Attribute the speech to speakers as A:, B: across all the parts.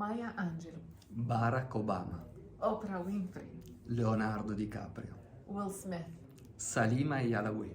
A: Maya Angelou,
B: Barack Obama,
A: Oprah Winfrey,
B: Leonardo DiCaprio,
A: Will Smith.
B: Salima Yalawi.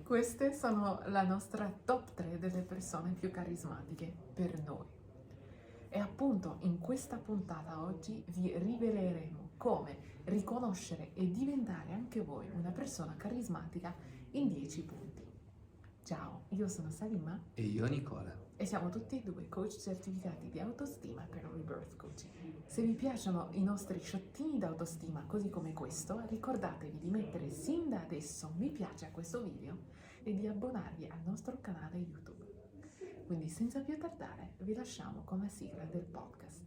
A: Queste sono la nostra top 3 delle persone più carismatiche per noi. E appunto in questa puntata oggi vi riveleremo come riconoscere e diventare anche voi una persona carismatica in 10 punti. Ciao, io sono Salima
B: E io Nicola.
A: e siamo tutti e due coach certificati di autostima per Rebirth Coaching. Se vi piacciono i nostri sciottini d'autostima così come questo, ricordatevi di mettere sin da adesso mi piace a questo video e di abbonarvi al nostro canale YouTube. Quindi senza più tardare vi lasciamo con la sigla del podcast.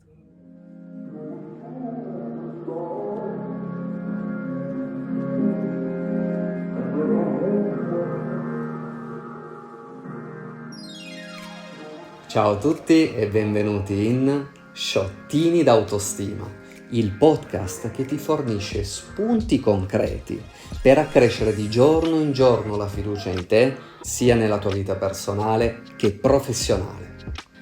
B: Ciao a tutti e benvenuti in Sciottini d'autostima, il podcast che ti fornisce spunti concreti per accrescere di giorno in giorno la fiducia in te, sia nella tua vita personale che professionale.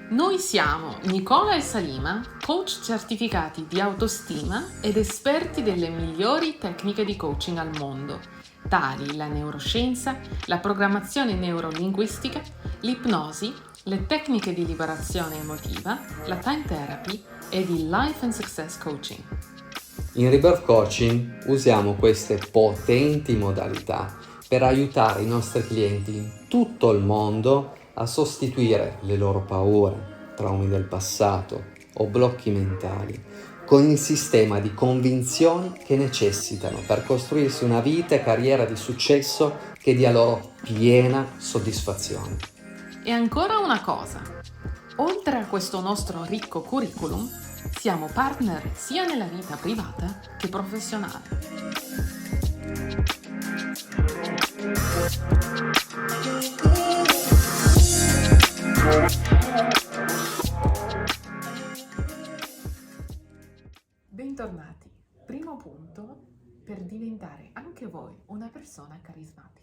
A: Noi siamo Nicola e Salima, coach certificati di autostima ed esperti delle migliori tecniche di coaching al mondo, tali la neuroscienza, la programmazione neurolinguistica, l'ipnosi, le tecniche di liberazione emotiva, la time therapy ed il life and success coaching.
B: In Rebirth Coaching usiamo queste potenti modalità per aiutare i nostri clienti in tutto il mondo a sostituire le loro paure, traumi del passato o blocchi mentali con il sistema di convinzioni che necessitano per costruirsi una vita e carriera di successo che dia loro piena soddisfazione.
A: E ancora una cosa, oltre a questo nostro ricco curriculum, siamo partner sia nella vita privata che professionale. Bentornati. Primo punto per diventare anche voi una persona carismatica.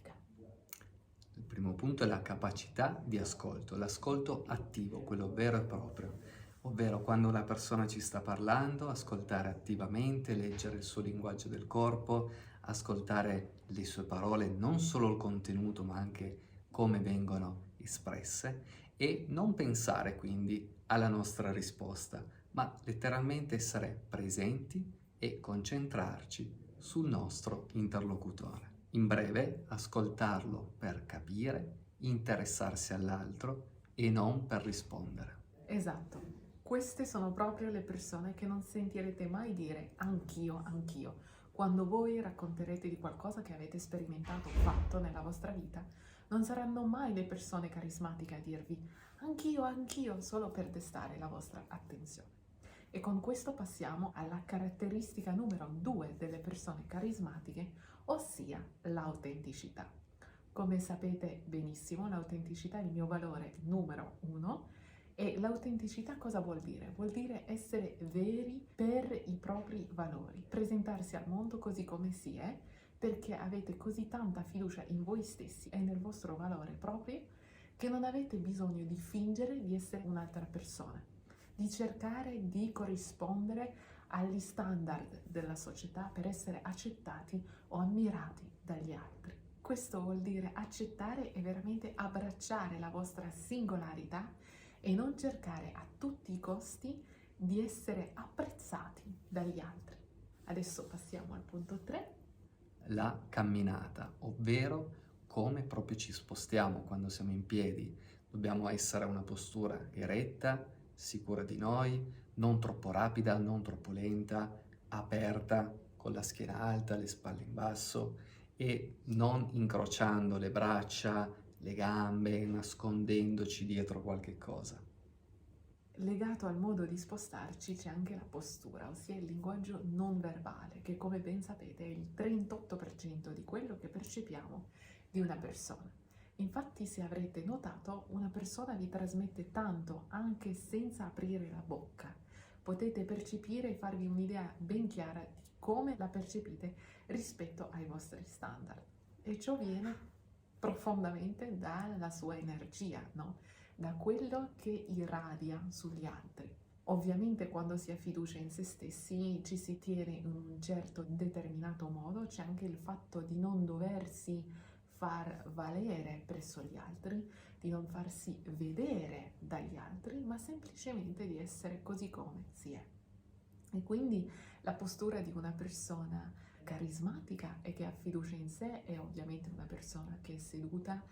B: Il primo punto è la capacità di ascolto, l'ascolto attivo, quello vero e proprio, ovvero quando una persona ci sta parlando, ascoltare attivamente, leggere il suo linguaggio del corpo, ascoltare le sue parole, non solo il contenuto ma anche come vengono espresse e non pensare quindi alla nostra risposta, ma letteralmente essere presenti e concentrarci sul nostro interlocutore. In breve, ascoltarlo per capire, interessarsi all'altro e non per rispondere.
A: Esatto. Queste sono proprio le persone che non sentirete mai dire anch'io, anch'io. Quando voi racconterete di qualcosa che avete sperimentato o fatto nella vostra vita, non saranno mai le persone carismatiche a dirvi anch'io, anch'io, solo per destare la vostra attenzione. E con questo passiamo alla caratteristica numero 2 delle persone carismatiche, ossia l'autenticità. Come sapete benissimo, l'autenticità è il mio valore numero 1 e l'autenticità cosa vuol dire? Vuol dire essere veri per i propri valori, presentarsi al mondo così come si è, perché avete così tanta fiducia in voi stessi e nel vostro valore proprio che non avete bisogno di fingere di essere un'altra persona, di cercare di corrispondere agli standard della società per essere accettati o ammirati dagli altri. Questo vuol dire accettare e veramente abbracciare la vostra singolarità e non cercare a tutti i costi di essere apprezzati dagli altri. Adesso passiamo al punto 3.
B: La camminata, ovvero come proprio ci spostiamo quando siamo in piedi. Dobbiamo essere a una postura eretta, sicura di noi, non troppo rapida, non troppo lenta, aperta, con la schiena alta, le spalle in basso e non incrociando le braccia, le gambe, nascondendoci dietro qualche cosa.
A: Legato al modo di spostarci c'è anche la postura, ossia il linguaggio non verbale, che come ben sapete è il 38% di quello che percepiamo di una persona. Infatti, se avrete notato, una persona vi trasmette tanto anche senza aprire la bocca. Potete percepire e farvi un'idea ben chiara di come la percepite rispetto ai vostri standard. E ciò viene profondamente dalla sua energia, no? da quello che irradia sugli altri. Ovviamente quando si ha fiducia in se stessi ci si tiene in un certo determinato modo, c'è anche il fatto di non doversi far valere presso gli altri, di non farsi vedere dagli altri, ma semplicemente di essere così come si è. E quindi la postura di una persona carismatica e che ha fiducia in sé è ovviamente una persona che è seduta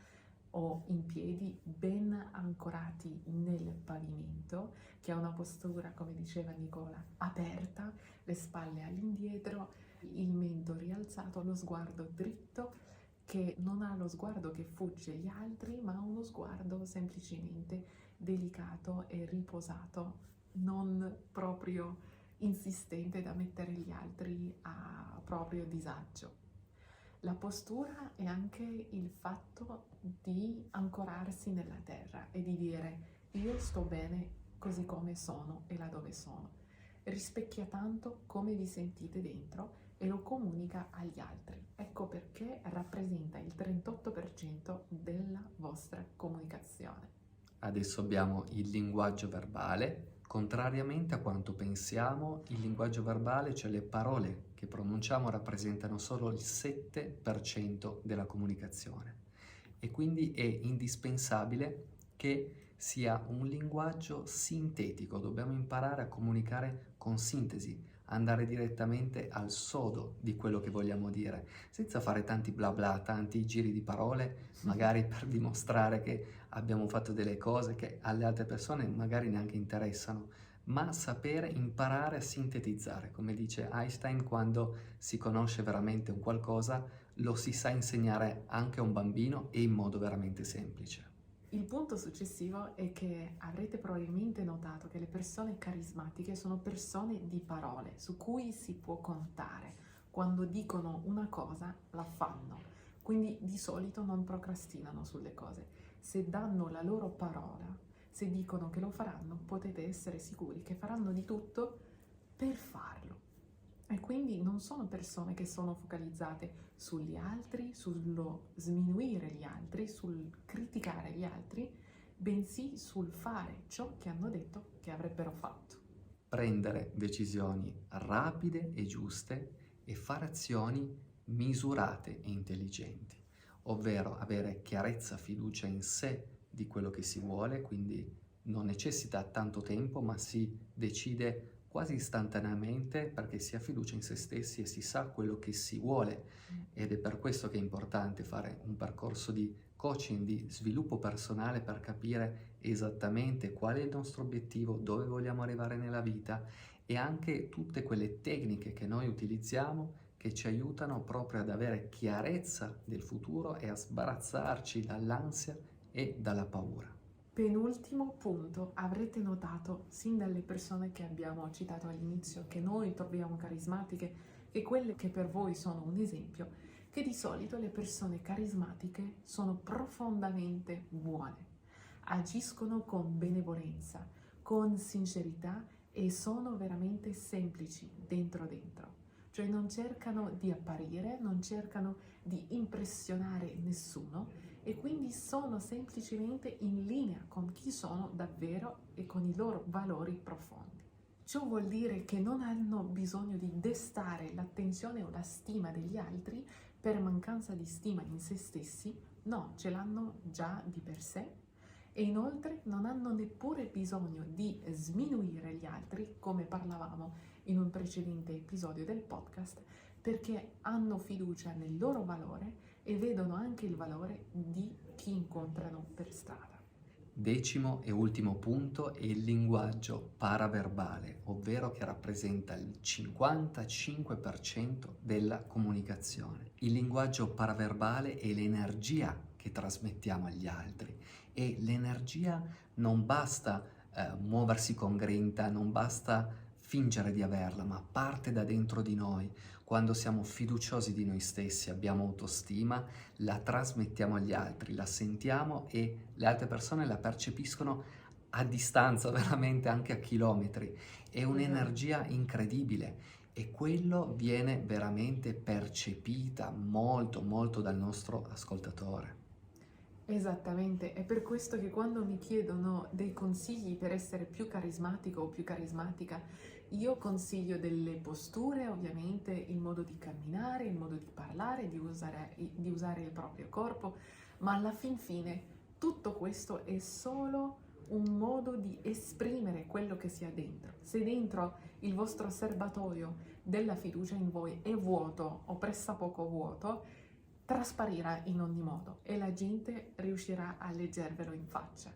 A: o in piedi ben ancorati nel pavimento, che ha una postura, come diceva Nicola, aperta, le spalle all'indietro, il mento rialzato, lo sguardo dritto, che non ha lo sguardo che fugge gli altri, ma ha uno sguardo semplicemente delicato e riposato, non proprio insistente da mettere gli altri a proprio disagio. La postura è anche il fatto di ancorarsi nella terra e di dire io sto bene così come sono e là dove sono. Rispecchia tanto come vi sentite dentro e lo comunica agli altri. Ecco perché rappresenta il 38% della vostra comunicazione.
B: Adesso abbiamo il linguaggio verbale. Contrariamente a quanto pensiamo, il linguaggio verbale, cioè le parole che pronunciamo, rappresentano solo il 7% della comunicazione. E quindi è indispensabile che sia un linguaggio sintetico. Dobbiamo imparare a comunicare con sintesi, andare direttamente al sodo di quello che vogliamo dire, senza fare tanti bla bla, tanti giri di parole, magari per dimostrare che abbiamo fatto delle cose che alle altre persone magari neanche interessano, ma sapere imparare a sintetizzare. Come dice Einstein, quando si conosce veramente un qualcosa, lo si sa insegnare anche a un bambino e in modo veramente semplice.
A: Il punto successivo è che avrete probabilmente notato che le persone carismatiche sono persone di parole su cui si può contare. Quando dicono una cosa, la fanno. Quindi di solito non procrastinano sulle cose. Se danno la loro parola, se dicono che lo faranno, potete essere sicuri che faranno di tutto per farlo. E quindi non sono persone che sono focalizzate sugli altri, sullo sminuire gli altri, sul criticare gli altri, bensì sul fare ciò che hanno detto che avrebbero fatto.
B: Prendere decisioni rapide e giuste e fare azioni misurate e intelligenti, ovvero avere chiarezza, fiducia in sé di quello che si vuole, quindi non necessita tanto tempo, ma si decide quasi istantaneamente perché si ha fiducia in se stessi e si sa quello che si vuole. Ed è per questo che è importante fare un percorso di coaching, di sviluppo personale, per capire esattamente qual è il nostro obiettivo, dove vogliamo arrivare nella vita, e anche tutte quelle tecniche che noi utilizziamo che ci aiutano proprio ad avere chiarezza del futuro e a sbarazzarci dall'ansia e dalla paura.
A: Penultimo punto, avrete notato sin dalle persone che abbiamo citato all'inizio, che noi troviamo carismatiche e quelle che per voi sono un esempio, che di solito le persone carismatiche sono profondamente buone, agiscono con benevolenza, con sincerità e sono veramente semplici dentro dentro. Cioè non cercano di apparire, non cercano di impressionare nessuno, e quindi sono semplicemente in linea con chi sono davvero e con i loro valori profondi. Ciò vuol dire che non hanno bisogno di destare l'attenzione o la stima degli altri per mancanza di stima in se stessi, no, ce l'hanno già di per sé, e inoltre non hanno neppure bisogno di sminuire gli altri, come parlavamo in un precedente episodio del podcast, perché hanno fiducia nel loro valore e vedono anche il valore di chi incontrano per strada.
B: Decimo e ultimo punto è il linguaggio paraverbale, ovvero che rappresenta il 55% della comunicazione. Il linguaggio paraverbale è l'energia che trasmettiamo agli altri, e l'energia non basta muoversi con grinta, non basta fingere di averla, ma parte da dentro di noi. Quando siamo fiduciosi di noi stessi, abbiamo autostima, la trasmettiamo agli altri, la sentiamo e le altre persone la percepiscono a distanza, veramente anche a chilometri. È un'energia incredibile e quello viene veramente percepita molto molto dal nostro ascoltatore.
A: Esattamente, è per questo che quando mi chiedono dei consigli per essere più carismatico o più carismatica, io consiglio delle posture, ovviamente, il modo di camminare, il modo di parlare, di usare il proprio corpo, ma alla fin fine tutto questo è solo un modo di esprimere quello che si ha dentro. Se dentro il vostro serbatoio della fiducia in voi è vuoto o pressappoco vuoto, trasparirà in ogni modo e la gente riuscirà a leggervelo in faccia.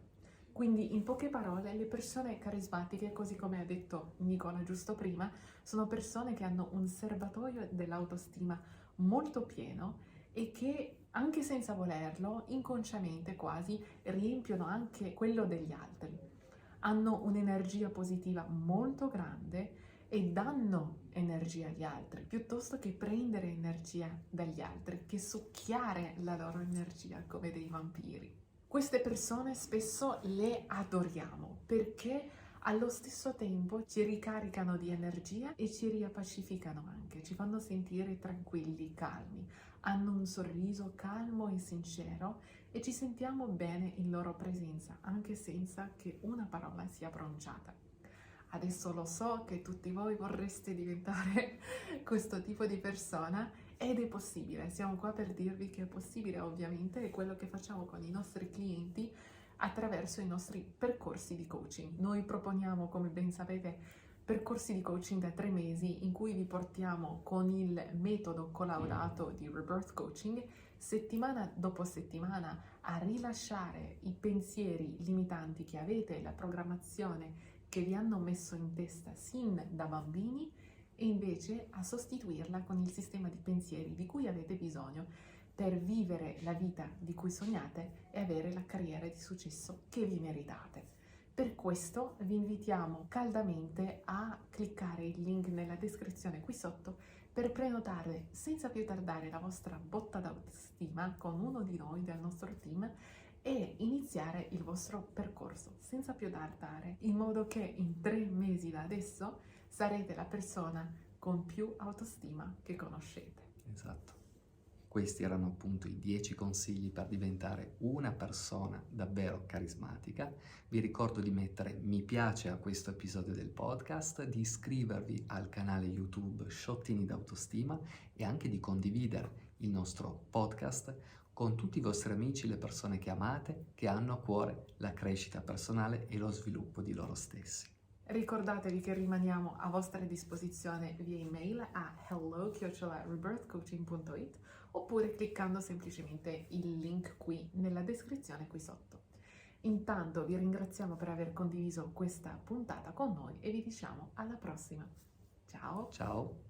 A: Quindi, in poche parole, le persone carismatiche, così come ha detto Nicola giusto prima, sono persone che hanno un serbatoio dell'autostima molto pieno e che, anche senza volerlo, inconsciamente quasi, riempiono anche quello degli altri. Hanno un'energia positiva molto grande e danno energia agli altri, piuttosto che prendere energia dagli altri, che succhiare la loro energia come dei vampiri. Queste persone spesso le adoriamo perché allo stesso tempo ci ricaricano di energia e ci riappacificano anche, ci fanno sentire tranquilli, calmi, hanno un sorriso calmo e sincero e ci sentiamo bene in loro presenza, anche senza che una parola sia pronunciata. Adesso lo so che tutti voi vorreste diventare questo tipo di persona ed è possibile, siamo qua per dirvi che è possibile, ovviamente è quello che facciamo con i nostri clienti attraverso i nostri percorsi di coaching. Noi proponiamo, come ben sapete, percorsi di coaching da 3 mesi in cui vi portiamo con il metodo collaudato di Rebirth Coaching settimana dopo settimana a rilasciare i pensieri limitanti che avete, la programmazione che vi hanno messo in testa sin da bambini e invece a sostituirla con il sistema di pensieri di cui avete bisogno per vivere la vita di cui sognate e avere la carriera di successo che vi meritate. Per questo vi invitiamo caldamente a cliccare il link nella descrizione qui sotto per prenotare senza più tardare la vostra botta d'autostima con uno di noi del nostro team e iniziare il vostro percorso senza più tardare, in modo che in 3 mesi da adesso sarete la persona con più autostima che conoscete.
B: Esatto. Questi erano appunto i 10 consigli per diventare una persona davvero carismatica. Vi ricordo di mettere mi piace a questo episodio del podcast, di iscrivervi al canale YouTube Sciottini d'autostima e anche di condividere il nostro podcast con tutti i vostri amici, le persone che amate, che hanno a cuore la crescita personale e lo sviluppo di loro stessi.
A: Ricordatevi che rimaniamo a vostra disposizione via email a hello@rebirthcoaching.it oppure cliccando semplicemente il link qui nella descrizione qui sotto. Intanto vi ringraziamo per aver condiviso questa puntata con noi e vi diciamo alla prossima. Ciao!
B: Ciao!